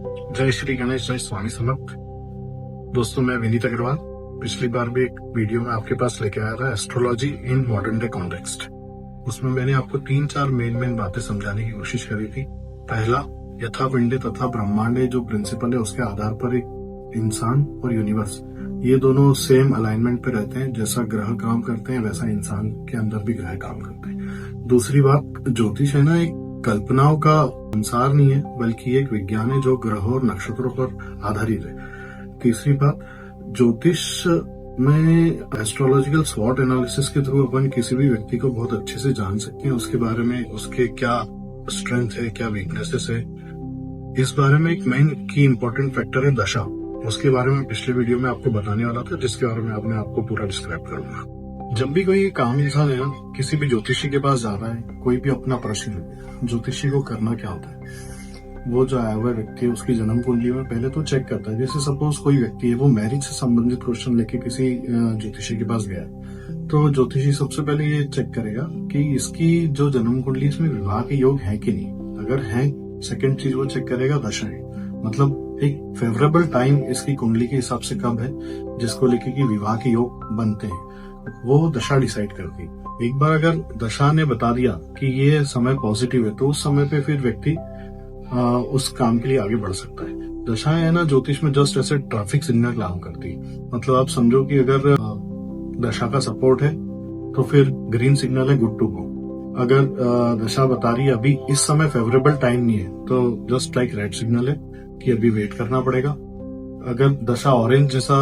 जय श्री गणेश, जय स्वामी समर्थ। दोस्तों, मैं विनीत अग्रवाल पिछली बार भी एक वीडियो में आपके पास लेके आया था, astrology in modern day context. उसमें मैंने आपको 3-4 मेन बातें समझाने की कोशिश करी थी। पहला, यथा पिंडे तथा ब्रह्मांडे जो प्रिंसिपल है उसके आधार पर एक इंसान और यूनिवर्स ये दोनों सेम अलाइनमेंट पे रहते हैं। जैसा ग्रह काम करते हैं वैसा इंसान के अंदर भी ग्रह काम करते हैं। दूसरी बात, ज्योतिष है ना, एक कल्पनाओं का संसार नहीं है बल्कि एक विज्ञान है जो ग्रहों और नक्षत्रों पर आधारित है। तीसरी बात, ज्योतिष में एस्ट्रोलॉजिकल स्वॉट एनालिसिस के थ्रू अपन किसी भी व्यक्ति को बहुत अच्छे से जान सकते हैं, उसके बारे में, उसके क्या स्ट्रेंथ है, क्या वीकनेसेस है। इस बारे में एक मेन की इंपॉर्टेंट फैक्टर है दशा। उसके बारे में पिछले वीडियो में आपको बताने वाला था, जिसके बारे में अपने आपको पूरा डिस्क्राइब करूंगा। जब भी कोई काम इंसान है ना, किसी भी ज्योतिषी के पास जा रहा है, कोई भी अपना प्रश्न है, ज्योतिषी को करना क्या होता है, वो जो आया हुआ व्यक्ति है उसकी जन्म कुंडली में पहले तो चेक करता है। जैसे सपोज कोई व्यक्ति है वो मैरिज से संबंधित क्वेश्चन लेके किसी ज्योतिषी के पास गया, तो ज्योतिषी सबसे पहले ये चेक करेगा कि इसकी जो जन्म कुंडली इसमें विवाह के योग है कि नहीं। अगर है, सेकंड चीज वो चेक करेगा दशाएं, मतलब एक फेवरेबल टाइम इसकी कुंडली के हिसाब से कब है जिसको लेके कि विवाह के योग बनते हैं, वो दशा डिसाइड करती है। एक बार अगर दशा ने बता दिया कि ये समय पॉजिटिव है, तो उस समय पे फिर व्यक्ति उस काम के लिए आगे बढ़ सकता है। दशा है ना, ज्योतिष में जस्ट ऐसे ट्रैफिक सिग्नल काम करती है। मतलब आप समझो कि अगर दशा का सपोर्ट है तो फिर ग्रीन सिग्नल है, गुड टू गो। अगर दशा बता रही है अभी इस समय फेवरेबल टाइम नहीं है, तो जस्ट लाइक रेड सिग्नल है कि अभी वेट करना पड़ेगा। अगर दशा ऑरेंज जैसा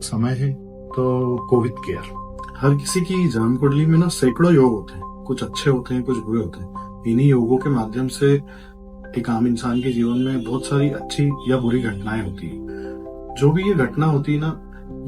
समय है तो गो विथ केयर। हर किसी की जन्म कुंडली में ना सैकड़ों योग होते हैं, कुछ अच्छे होते हैं, कुछ बुरे होते हैं। इन्हीं योगों के माध्यम से एक आम इंसान के जीवन में बहुत सारी अच्छी या बुरी घटनाएं होती है। जो भी ये घटना होती है ना,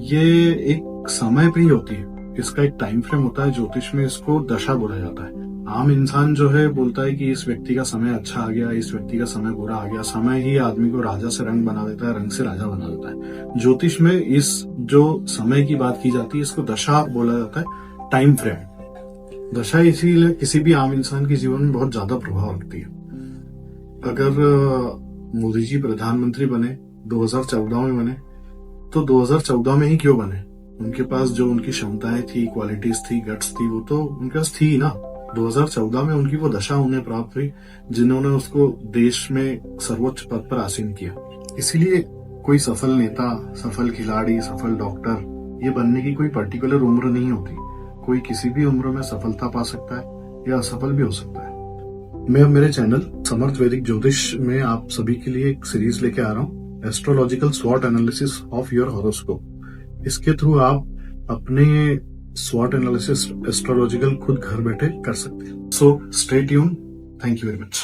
ये एक समय पे ही होती है, इसका एक टाइम फ्रेम होता है। ज्योतिष में इसको दशा बोला जाता है। आम इंसान जो है बोलता है कि इस व्यक्ति का समय अच्छा आ गया, इस व्यक्ति का समय बुरा आ गया। समय ही आदमी को राजा से रंग बना देता है, रंग से राजा बना देता है। ज्योतिष में इस जो समय की बात की जाती है इसको दशा बोला जाता है, टाइम फ्रेम। दशा इसीलिए किसी भी आम इंसान के जीवन में बहुत ज्यादा प्रभाव रखती है। अगर मोदी जी प्रधानमंत्री बने, 2014 में बने, तो 2014 में ही क्यों बने? उनके पास जो उनकी क्षमताएं थी, क्वालिटीज थी, गट्स थी, वो तो उनके पास थी ना। 2014 में उनकी वो दशा उन्हें प्राप्त हुई जिन्होंने उसको देश में सर्वोच्च पद पर आसीन किया। इसीलिए कोई सफल नेता, सफल खिलाड़ी, सफल डॉक्टर, ये बनने की कोई पर्टिकुलर उम्र नहीं होती। कोई किसी भी उम्र में सफलता पा सकता है या असफल भी हो सकता है। मैं मेरे चैनल समर्थ वैदिक ज्योतिष में आप सभी के लिए एक सीरीज लेके आ रहा हूँ, एस्ट्रोलॉजिकल स्वॉट एनालिसिस ऑफ योर हॉरोस्कोप। इसके थ्रू आप अपने स्वॉट एनालिसिस एस्ट्रोलॉजिकल खुद घर बैठे कर सकते हैं। So stay tune. Thank you very much.